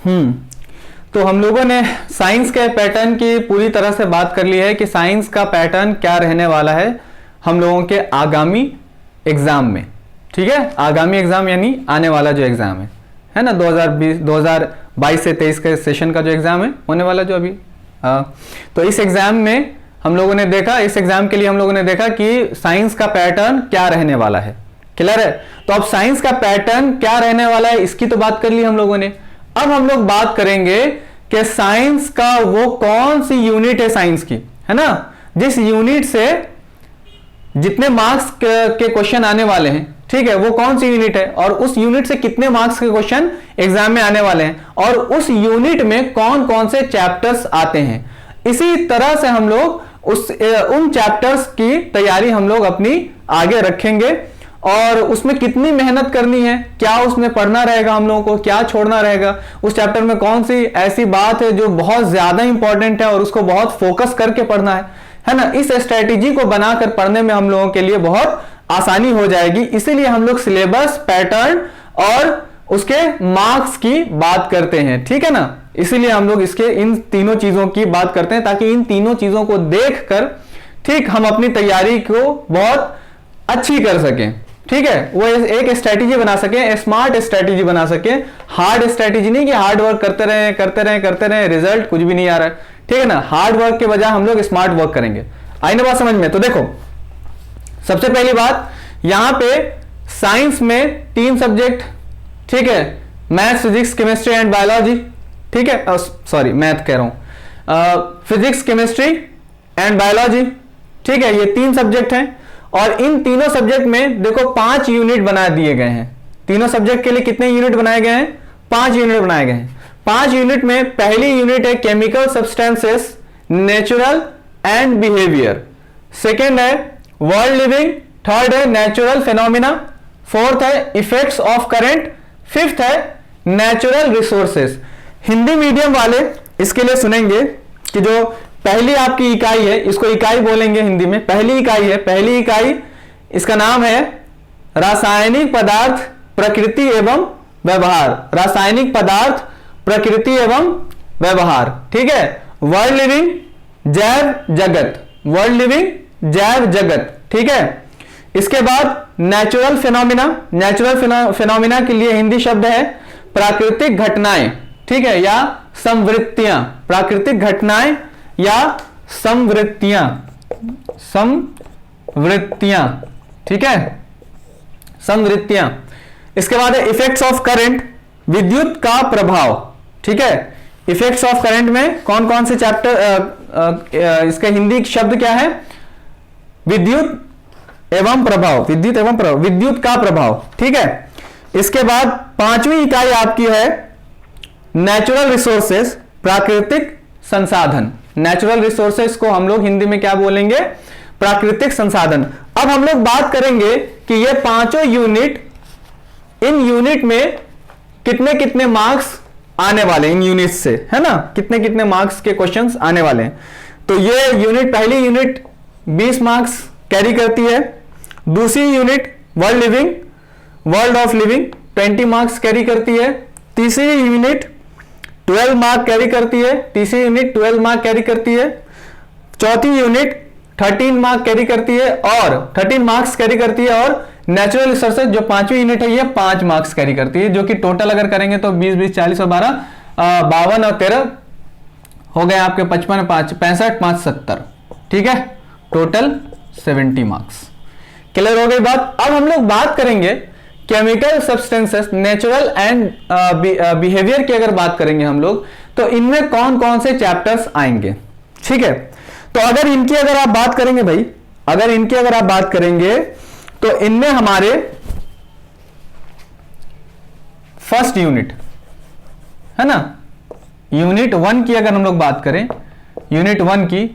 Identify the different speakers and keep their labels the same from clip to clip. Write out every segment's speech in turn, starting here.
Speaker 1: तो हम लोगों ने साइंस के पैटर्न की पूरी तरह से बात कर ली है कि साइंस का पैटर्न क्या रहने वाला है हम लोगों के आगामी एग्जाम में। ठीक है, आगामी एग्जाम यानी आने वाला जो एग्जाम है ना, 2022 से 23 के सेशन का जो एग्जाम है होने वाला जो अभी, तो इस एग्जाम में हम लोगों ने देखा, इस एग्जाम के लिए हम लोगों ने देखा कि साइंस का पैटर्न क्या रहने वाला है। क्लियर है? तो अब साइंस का पैटर्न क्या रहने वाला है इसकी तो बात कर ली हम लोगों ने। अब हम लोग बात करेंगे कि साइंस का वो कौन सी यूनिट है साइंस की, है ना, जिस यूनिट से जितने मार्क्स के क्वेश्चन आने वाले हैं, ठीक है, वो कौन सी यूनिट है और उस यूनिट से कितने मार्क्स के क्वेश्चन एग्जाम में आने वाले हैं और उस यूनिट में कौन कौन से चैप्टर्स आते हैं। इसी तरह से हम लोग उन चैप्टर्स की तैयारी हम लोग अपनी आगे रखेंगे और उसमें कितनी मेहनत करनी है, क्या उसमें पढ़ना रहेगा हम लोगों को, क्या छोड़ना रहेगा, उस चैप्टर में कौन सी ऐसी बात है जो बहुत ज्यादा इंपॉर्टेंट है और उसको बहुत फोकस करके पढ़ना है ना। इस स्ट्रेटेजी को बनाकर पढ़ने में हम लोगों के लिए बहुत आसानी हो जाएगी। इसीलिए हम लोग सिलेबस, पैटर्न और उसके मार्क्स की बात करते हैं। ठीक है ना, इसीलिए हम लोग इसके इन तीनों चीजों की बात करते हैं ताकि इन तीनों चीजों को देखकर ठीक हम अपनी तैयारी को बहुत अच्छी कर सकें। ठीक है, वो एक स्ट्रेटेजी बना सके, स्मार्ट स्ट्रेटेजी बना सके, हार्ड स्ट्रेटेजी नहीं कि हार्ड वर्क करते रहे रिजल्ट कुछ भी नहीं आ रहा है। ठीक है ना, हार्ड वर्क के बजाय हम लोग स्मार्ट वर्क करेंगे। आई ना बात समझ में? तो देखो, सबसे पहली बात यहां पे साइंस में 3 सब्जेक्ट, ठीक है, maths, physics, chemistry and biology. ठीक है, सॉरी मैथ कह रहा हूं, फिजिक्स, केमिस्ट्री एंड बायोलॉजी। ठीक है, ये 3 सब्जेक्ट हैं और इन तीनों सब्जेक्ट में देखो 5 यूनिट बना दिए गए हैं। तीनों सब्जेक्ट के लिए कितने यूनिट बनाए गए हैं? 5 यूनिट बनाए गए हैं। 5 यूनिट में पहली यूनिट है chemical substances, natural and behaviour. Second है वर्ल्ड लिविंग। थर्ड है नेचुरल फिनोमिना। फोर्थ है इफेक्ट्स ऑफ करंट। फिफ्थ है नेचुरल रिसोर्सेस। हिंदी मीडियम वाले इसके लिए सुनेंगे कि जो पहली आपकी इकाई है, इसको इकाई बोलेंगे हिंदी में, पहली इकाई है, पहली इकाई इसका नाम है रासायनिक पदार्थ, प्रकृति एवं व्यवहार। रासायनिक पदार्थ, प्रकृति एवं व्यवहार। ठीक है, वर्ल्ड लिविंग, जैव जगत, वर्ल्ड लिविंग जैव जगत। ठीक है, इसके बाद नेचुरल फिनोमिना। नेचुरल फिनोमिना के लिए हिंदी शब्द है प्राकृतिक घटनाएं। ठीक है, या संवृत्तियां, प्राकृतिक घटनाएं या संवृत्तियां, संवृत्तियां। ठीक है, संवृत्तियां। इसके बाद है इफेक्ट्स ऑफ करंट, विद्युत का प्रभाव। ठीक है, इफेक्ट्स ऑफ करंट में कौन कौन से चैप्टर, इसका हिंदी शब्द क्या है? विद्युत एवं प्रभाव, विद्युत एवं प्रभाव, विद्युत का प्रभाव। ठीक है, इसके बाद 5वीं इकाई आपकी है नेचुरल रिसोर्सेस, प्राकृतिक संसाधन। नेचुरल रिसोर्सेस को हम लोग हिंदी में क्या बोलेंगे? प्राकृतिक संसाधन। अब हम लोग बात करेंगे कि ये 5 यूनिट, इन यूनिट में कितने कितने मार्क्स आने वाले, इन यूनिट से, है ना, कितने कितने मार्क्स के क्वेश्चंस आने वाले हैं। तो ये यूनिट, पहली यूनिट 20 मार्क्स कैरी करती है। दूसरी unit world living, world of living 20 marks carry करती है। तीसरी यूनिट 12 मार्क कैरी करती है। तीसरी यूनिट 12 मार्क कैरी करती है। चौथी यूनिट 13 मार्क कैरी करती है और 13 मार्क्स कैरी करती है। और नेचुरल रिसोर्सेज जो 5वीं यूनिट है ये 5 मार्क्स कैरी करती है, जो कि टोटल अगर करेंगे तो 20 20 40 और 12 52 और 13 हो गए आपके 55 5 65 5 70। ठीक है, टोटल 70 मार्क्स। क्लियर हो गई बात? अब हम लोग बात करेंगे chemical substances, natural and behaviour की अगर बात करेंगे हम लोग तो इनमें कौन कौन से चैप्टर्स आएंगे। ठीक है, तो अगर इनकी अगर आप बात करेंगे भाई, अगर इनकी अगर आप बात करेंगे तो इनमें हमारे फर्स्ट यूनिट है ना, यूनिट 1 की अगर हम लोग बात करें, यूनिट 1 की,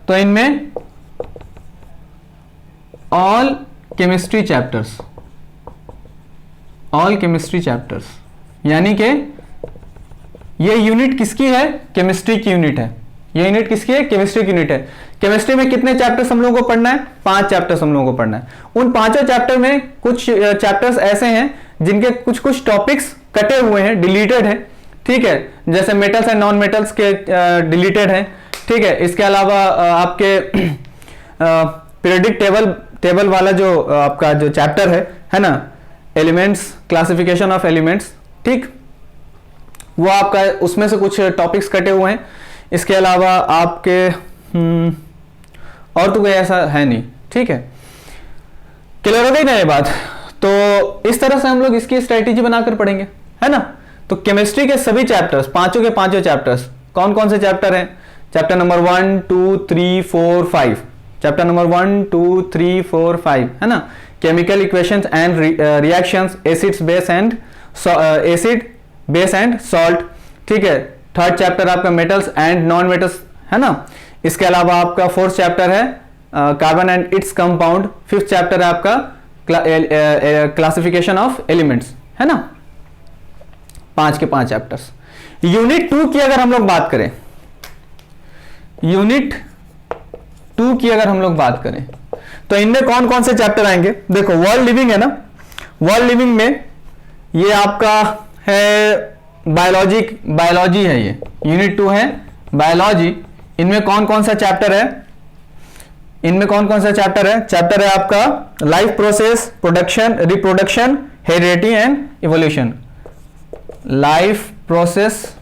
Speaker 1: तो इनमें all chemistry chapters, all chemistry chapters, यानी कि ये यूनिट किसकी है? केमिस्ट्री की यूनिट है। ये यूनिट किसकी है? केमिस्ट्री की यूनिट है। केमिस्ट्री में कितने चैप्टर्स हम लोगों को पढ़ना है? 5 चैप्टर्स हम लोगों को पढ़ना है। उन 5 चैप्टर में कुछ चैप्टर्स ऐसे हैं जिनके कुछ कुछ टॉपिक्स कटे हुए हैं, डिलीटेड है। ठीक है, जैसे मेटल्स एंड नॉन मेटल्स के डिलीटेड हैं, ठीक है। इसके अलावा आपके पीरियोडिक टेबल वाला जो आपका जो चैप्टर है ना, एलिमेंट्स, क्लासिफिकेशन ऑफ एलिमेंट्स, ठीक, वो आपका उसमें से कुछ टॉपिक्स कटे हुए हैं। इसके अलावा आपके और तो कोई ऐसा है नहीं, ठीक है। क्लियर हो गई ना ये बात? तो इस तरह से हम लोग इसकी स्ट्रेटेजी बनाकर पढ़ेंगे, है ना। तो केमिस्ट्री के सभी चैप्टर्स, पांचों के पांचों चैप्टर्स, कौन कौन से चैप्टर हैं? चैप्टर नंबर 1 2 3 4 5, चैप्टर नंबर 1 2 3 4 5, है ना। Chemical equations and reactions, acids base and acid base and salt, ठीक है। थर्ड चैप्टर आपका मेटल्स एंड नॉन मेटल्स, है ना। इसके अलावा आपका फोर्थ चैप्टर है carbon and its compound, fifth chapter है आपका क्लासिफिकेशन ऑफ एलिमेंट्स, है ना। 5 के 5 चैप्टर्स। यूनिट 2 की अगर हम लोग बात करें, यूनिट 2 की अगर हम लोग बात करें तो इनमें कौन कौन से चैप्टर आएंगे? देखो, वर्ल्ड लिविंग है ना, वर्ल्ड लिविंग में ये आपका है बायोलॉजी है, ये यूनिट 2 है बायोलॉजी। इनमें कौन कौन सा चैप्टर है? इनमें कौन कौन सा चैप्टर है? चैप्टर है आपका life process, production, reproduction, heredity and evolution. Life process,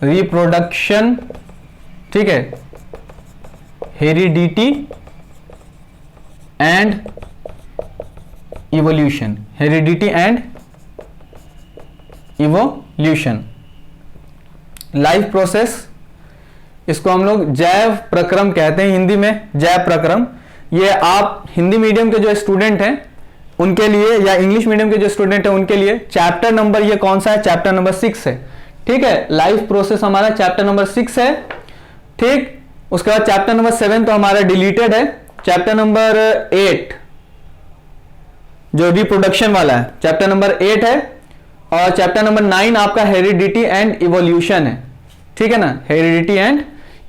Speaker 1: reproduction, ठीक है, heredity and evolution, heredity and evolution. Life process, इसको हम लोग जैव प्रक्रम कहते हैं हिंदी में, जैव प्रक्रम। ये आप हिंदी मीडियम के जो स्टूडेंट हैं उनके लिए, या इंग्लिश मीडियम के जो स्टूडेंट हैं उनके लिए चैप्टर नंबर ये कौन सा है? चैप्टर नंबर 6 है, ठीक है। लाइफ प्रोसेस हमारा चैप्टर नंबर 6 है, ठीक। उसके बाद चैप्टर नंबर 7 तो हमारा डिलीटेड है। चैप्टर नंबर 8 जो रिप्रोडक्शन वाला है, चैप्टर नंबर 8 है। और चैप्टर नंबर 9 आपका हेरिडिटी एंड इवोल्यूशन है, ठीक है ना, हेरिडिटी एंड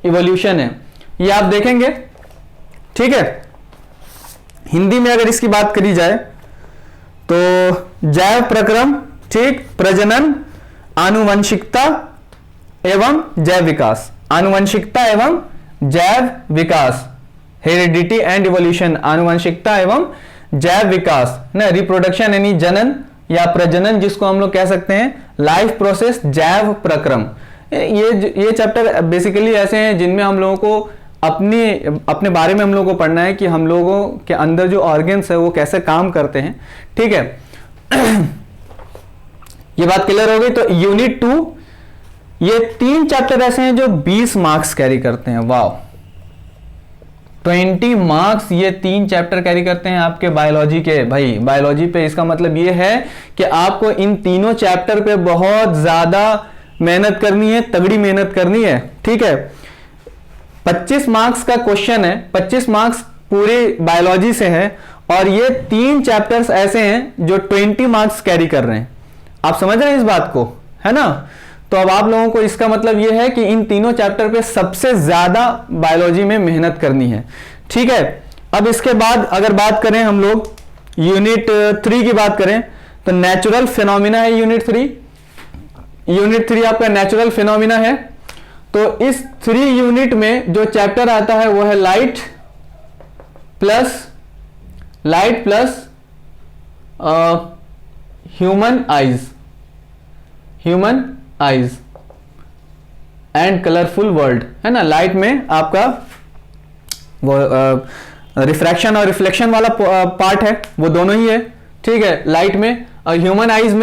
Speaker 1: इवोल्यूशन है, ये आप देखेंगे, ठीक है। हिंदी में अगर इसकी बात करी जाए तो जैव प्रक्रम, ठीक, प्रजनन, आनुवंशिकता एवं जैव विकास, आनुवंशिकता एवं जैव विकास, हेरिडिटी एंड इवोल्यूशन, आनुवंशिकता एवं जैव विकास ना, रिप्रोडक्शन यानी जनन या प्रजनन जिसको हम लोग कह सकते हैं, लाइफ प्रोसेस, जैव प्रक्रम। ये चैप्टर बेसिकली ऐसे हैं जिनमें हम लोगों को अपने बारे में हम लोगों को पढ़ना है कि हम लोगों के अंदर जो ऑर्गन्स है वो कैसे काम करते हैं, ठीक है। ये बात क्लियर हो गई। तो यूनिट 2 ये 3 चैप्टर ऐसे हैं जो 20 मार्क्स कैरी करते हैं। वाह, 20 मार्क्स ये 3 चैप्टर कैरी करते हैं आपके बायोलॉजी के। भाई बायोलॉजी पे इसका मतलब ये है कि आपको इन तीनों चैप्टर पे बहुत ज्यादा मेहनत करनी है, तगड़ी मेहनत करनी है, ठीक है। 25 मार्क्स का क्वेश्चन है, 25 मार्क्स पूरे बायोलॉजी से है, और ये 3 चैप्टर्स ऐसे हैं जो 20 मार्क्स कैरी कर रहे हैं। आप समझ रहे हैं इस बात को, है ना। तो अब आप लोगों को इसका मतलब यह है कि इन तीनों चैप्टर पे सबसे ज्यादा बायोलॉजी में मेहनत करनी है, ठीक है। अब इसके बाद अगर बात करें हम लोग यूनिट 3 की बात करें तो नेचुरल फिनोमिना है यूनिट 3। यूनिट 3 आपका नेचुरल फिनोमिना है। तो इस 3 यूनिट में जो चैप्टर आता है वो है light plus human eyes and colourful world, है ना। लाइट में आपका वो रिफ्रैक्शन और रिफ्लेक्शन वाला पार्ट है, वो दोनों ही है, ठीक है, लाइट में। और ह्यूमन आइज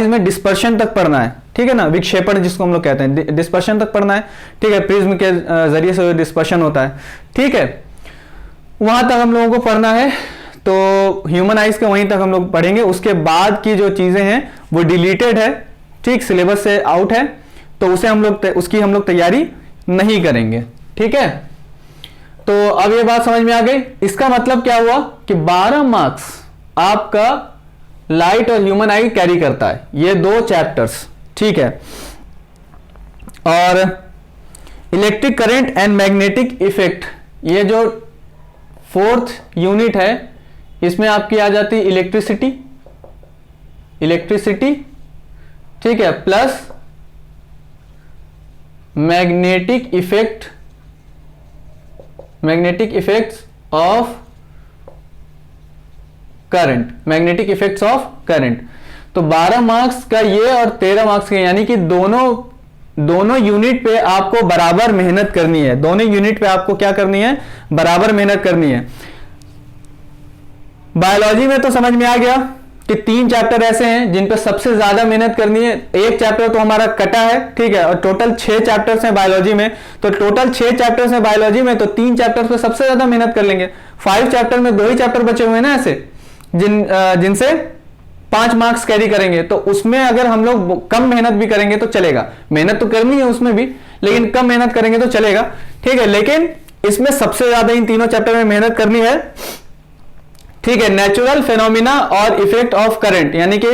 Speaker 1: में डिस्पर्शन तक पढ़ना है, ठीक है ना, विक्षेपण जिसको हम लोग कहते हैं, डिस्पर्शन तक पढ़ना है, ठीक है। प्रिज्म के जरिए से डिस्पर्शन होता है, ठीक है, वहां तक हम लोगों को पढ़ना है। तो ह्यूमन आइज के वहीं तक हम लोग पढ़ेंगे। उसके बाद की जो चीजें हैं वो डिलीटेड है, ठीक, सिलेबस से आउट है, तो उसकी हम लोग तैयारी नहीं करेंगे, ठीक है। तो अब ये बात समझ में आ गई। इसका मतलब क्या हुआ कि 12 मार्क्स आपका लाइट और ह्यूमन आई कैरी करता है, ये 2 चैप्टर्स, ठीक है। और electric current and magnetic effect, ये जो 4th यूनिट है, इसमें आपकी आ जाती है इलेक्ट्रिसिटी, ठीक है, plus magnetic effects of current. तो 12 मार्क्स का ये और 13 मार्क्स का, यानी कि दोनों यूनिट पे आपको बराबर मेहनत करनी है। दोनों यूनिट पे आपको क्या करनी है? बराबर मेहनत करनी है। बायोलॉजी में तो समझ में आ गया कि 3 चैप्टर ऐसे हैं जिन पे सबसे ज्यादा मेहनत करनी है। एक चैप्टर तो हमारा कटा है, ठीक है, और टोटल 6 चैप्टर्स हैं बायोलॉजी में। तो टोटल 6 चैप्टर्स हैं बायोलॉजी में, तो 3 चैप्टर्स पे सबसे ज्यादा मेहनत कर लेंगे। 5 चैप्टर में 2 ही चैप्टर बचे हुए हैं ना ऐसे, जिनसे 5 मार्क्स कैरी करेंगे। तो उसमें अगर हम लोग कम मेहनत भी करेंगे तो चलेगा। मेहनत तो करनी है उसमें भी, लेकिन कम मेहनत करेंगे तो चलेगा, ठीक है। लेकिन इसमें सबसे ज्यादा इन तीनों चैप्टर में मेहनत करनी है, ठीक है। नेचुरल फिनोमिना और इफेक्ट ऑफ करंट, यानी कि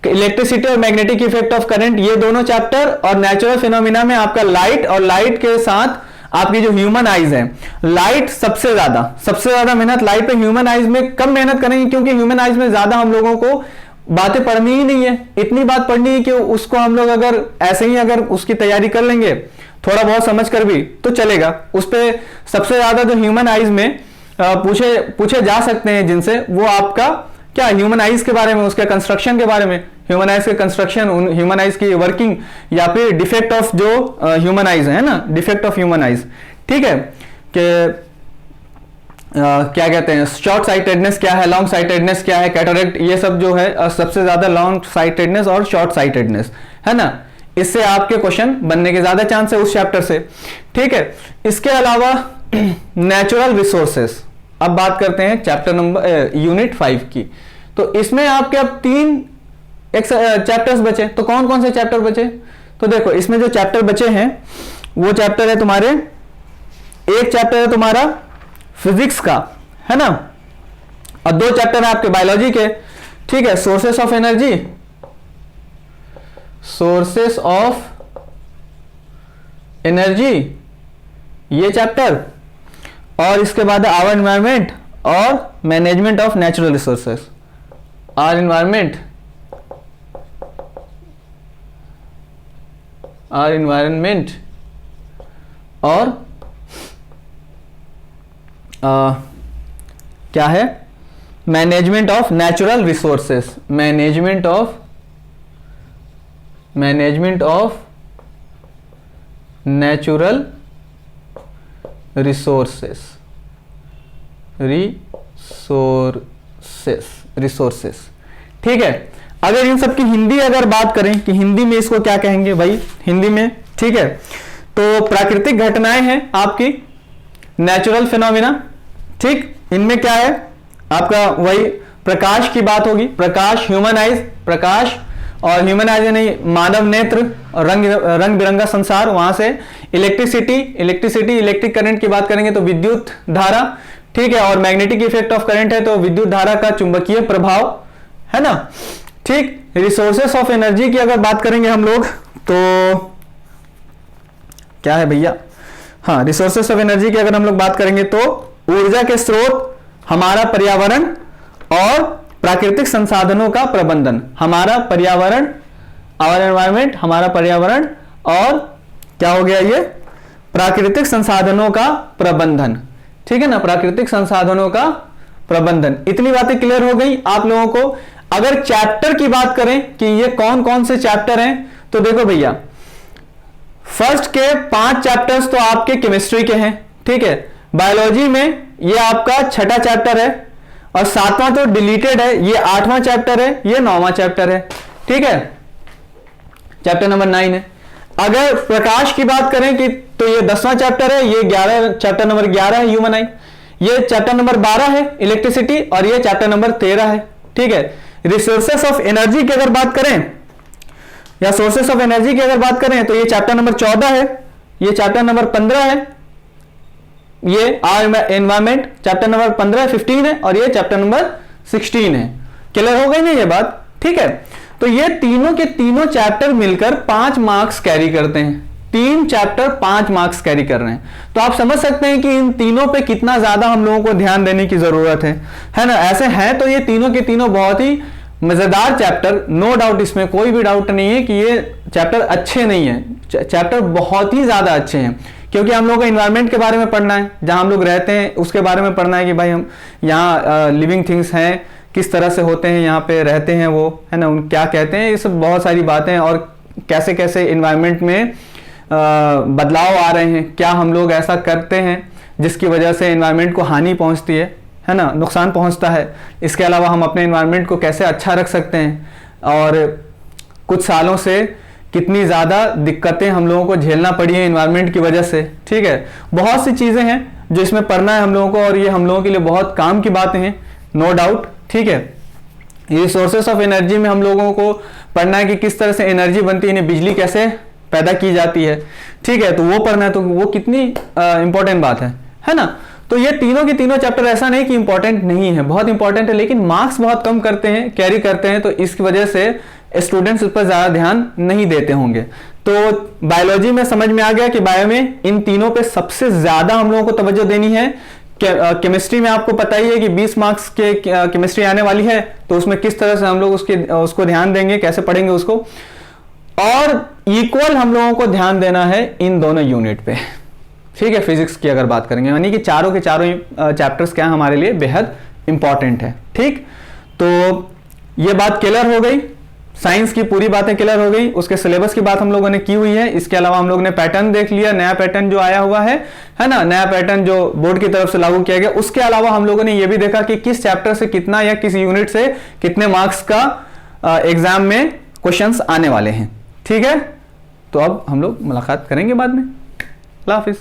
Speaker 1: इलेक्ट्रिसिटी और मैग्नेटिक इफेक्ट ऑफ करंट, ये दोनों चैप्टर। और नेचुरल फिनोमिना में आपका लाइट, और लाइट के साथ आपकी जो ह्यूमन आइज है, लाइट सबसे ज्यादा मेहनत लाइट पे। ह्यूमन आइज में कम मेहनत करेंगे, क्योंकि ह्यूमन आइज में ज्यादा हम लोगों को बातें पढ़नी ही नहीं है। इतनी बात पढ़नी है कि उसको हम लोग अगर ऐसे ही अगर उसकी तैयारी कर लेंगे थोड़ा बहुत समझ कर भी तो चलेगा। उस पर सबसे ज्यादा जो ह्यूमन आइज में पूछे जा सकते हैं जिनसे, वो आपका क्या, ह्यूमन आइज के बारे में, उसके कंस्ट्रक्शन के बारे में, ह्यूमन आइज के कंस्ट्रक्शन, ह्यूमन आइज की वर्किंग, या फिर डिफेक्ट ऑफ जो ह्यूमन आइज है ना, डिफेक्ट ऑफ ह्यूमन आइज, ठीक है। कि क्या कहते हैं, शॉर्ट साइटेडनेस क्या है, लॉन्ग साइटेडनेस क्या है, कैटरेक्ट, ये सब जो है सबसे ज्यादा लॉन्ग साइटेडनेस और शॉर्ट साइटेडनेस है ना। इससे आपके क्वेश्चन बनने के ज्यादा चांस है उस चैप्टर से, ठीक है। इसके अलावा नेचुरल रिसोर्सेस, अब बात करते हैं चैप्टर नंबर यूनिट 5 की। तो इसमें आपके अब 3 चैप्टर्स बचे। तो कौन कौन से चैप्टर बचे? तो देखो, इसमें जो चैप्टर बचे हैं वो चैप्टर है तुम्हारे, एक चैप्टर है तुम्हारा फिजिक्स का, है ना, और 2 चैप्टर है आपके बायोलॉजी के, ठीक है। सोर्सेस ऑफ एनर्जी ये चैप्टर, और इसके बाद आवर एनवायरमेंट और management of natural resources. Our environment और क्या है, management of natural resources, management of natural resources, ठीक है। अगर इन सब की हिंदी अगर बात करें कि हिंदी में इसको क्या कहेंगे भाई, हिंदी में, ठीक है, तो प्राकृतिक घटनाएं हैं आपकी, नेचुरल फिनोमिना, ठीक। इनमें क्या है आपका, वही प्रकाश की बात होगी, प्रकाश, ह्यूमन आइज, प्रकाश, और ह्यूमन आइज नहीं, मानव नेत्र, और रंग बिरंगा संसार, वहां से इलेक्ट्रिसिटी, इलेक्ट्रिक करंट की बात करेंगे तो विद्युत धारा, ठीक है। और मैग्नेटिक इफेक्ट ऑफ करंट है तो विद्युत धारा का चुंबकीय प्रभाव, है ना, ठीक। रिसोर्सेस ऑफ एनर्जी की अगर बात करेंगे हम लोग तो क्या है भैया, हाँ, रिसोर्सेस ऑफ एनर्जी की अगर हम लोग बात करेंगे तो ऊर्जा के स्रोत, हमारा पर्यावरण और प्राकृतिक संसाधनों का प्रबंधन, हमारा पर्यावरण, आवर एनवायरमेंट, हमारा पर्यावरण, और क्या हो गया ये, प्राकृतिक संसाधनों का प्रबंधन, ठीक है ना, प्राकृतिक संसाधनों का प्रबंधन। इतनी बातें क्लियर हो गई आप लोगों को। अगर चैप्टर की बात करें कि ये कौन कौन से चैप्टर हैं, तो देखो भैया, फर्स्ट के 5 चैप्टर्स तो आपके केमिस्ट्री के हैं, ठीक है। बायोलॉजी में ये आपका 6ठा चैप्टर है, और 7वां तो डिलीटेड है, ये 8वां चैप्टर है, ये 9वां चैप्टर है, ठीक है, चैप्टर नंबर 9 है। अगर प्रकाश की बात करें कि तो ये 10वां चैप्टर है, ये 11, चैप्टर नंबर 11 है ह्यूमन आई, ये चैप्टर नंबर 12 है इलेक्ट्रिसिटी, और ये चैप्टर नंबर 13 है, ठीक है। रिसोर्सेस ऑफ एनर्जी की अगर बात करें या सोर्सेस ऑफ एनर्जी की अगर बात करें तो ये चैप्टर नंबर 14 है, ये चैप्टर नंबर 15 है, ये एनवायरमेंट चैप्टर नंबर 15 15 है, और ये चैप्टर नंबर 16 है। क्लियर हो गई ना ये बात, ठीक है। तो ये तीनों के तीनों चैप्टर मिलकर 5 मार्क्स कैरी करते हैं, 3 चैप्टर 5 मार्क्स कैरी कर रहे हैं। तो आप समझ सकते हैं कि इन तीनों पे कितना ज्यादा हम लोगों को ध्यान देने की जरूरत है ना। ऐसे हैं तो ये तीनों के तीनों बहुत ही मजेदार चैप्टर, नो डाउट, इसमें कोई भी डाउट नहीं है कि ये चैप्टर अच्छे नहीं है। चैप्टर बहुत ही ज्यादा अच्छे हैं, क्योंकि हम लोग को इन्वायरमेंट के बारे में पढ़ना है, जहां हम लोग रहते हैं उसके बारे में पढ़ना है कि भाई हम यहाँ लिविंग थिंग्स हैं, किस तरह से होते हैं, यहाँ पे रहते हैं वो, है ना, उन क्या कहते हैं, ये सब बहुत सारी बातें, और कैसे कैसे इन्वायरमेंट में बदलाव आ रहे हैं, क्या हम लोग ऐसा करते हैं जिसकी वजह से इन्वायरमेंट को हानि पहुंचती है ना, नुकसान पहुंचता है। इसके अलावा हम अपने इन्वायरमेंट को कैसे अच्छा रख सकते हैं, और कुछ सालों से कितनी ज़्यादा दिक्कतें हम लोगों को झेलना पड़ी है इन्वायरमेंट की वजह से। ठीक है, बहुत सी चीज़ें हैं जो इसमें पढ़ना है हम लोगों को, और ये हम लोगों के लिए बहुत काम की बातें हैं, नो डाउट। ठीक है, ये सोर्सेस ऑफ एनर्जी में हम लोगों को पढ़ना है कि किस तरह से एनर्जी बनती है, बिजली कैसे पैदा की जाती है। ठीक है, तो वो पढ़ना है, तो वो कितनी इंपॉर्टेंट बात है ना। तो ये तीनों के तीनों चैप्टर ऐसा नहीं कि इंपॉर्टेंट नहीं है, बहुत इंपॉर्टेंट है, लेकिन मार्क्स बहुत कम करते हैं, कैरी करते हैं, तो इसकी वजह से स्टूडेंट्स उस पर ज्यादा ध्यान नहीं देते होंगे। तो बायोलॉजी में समझ में आ गया कि बायो में इन तीनों पे सबसे ज्यादा हम लोगों को तवज्जो देनी है। केमिस्ट्री में आपको पता ही है कि 20 मार्क्स के केमिस्ट्री आने वाली है, तो उसमें किस तरह से हम लोग उसको ध्यान देंगे, कैसे पढ़ेंगे उसको, और इक्वल हम लोगों को ध्यान देना है इन दोनों यूनिट पे। ठीक है, फिजिक्स की अगर बात करेंगे, यानी कि चारों के चारों चैप्टर्स क्या हमारे लिए बेहद इंपॉर्टेंट है। ठीक, तो ये बात क्लियर हो गई, साइंस की पूरी बातें क्लियर हो गई, उसके सिलेबस की बात हम लोगों ने की हुई है। इसके अलावा हम लोग ने पैटर्न देख लिया, नया पैटर्न जो आया हुआ है ना, नया पैटर्न जो बोर्ड की तरफ से लागू किया गया। उसके अलावा हम लोगों ने यह भी देखा कि किस चैप्टर से कितना या किस यूनिट से कितने मार्क्स का एग्जाम में क्वेश्चंस आने वाले हैं। ठीक है, तो अब हम लोग मुलाकात करेंगे बाद में। अल्लाह हाफिज।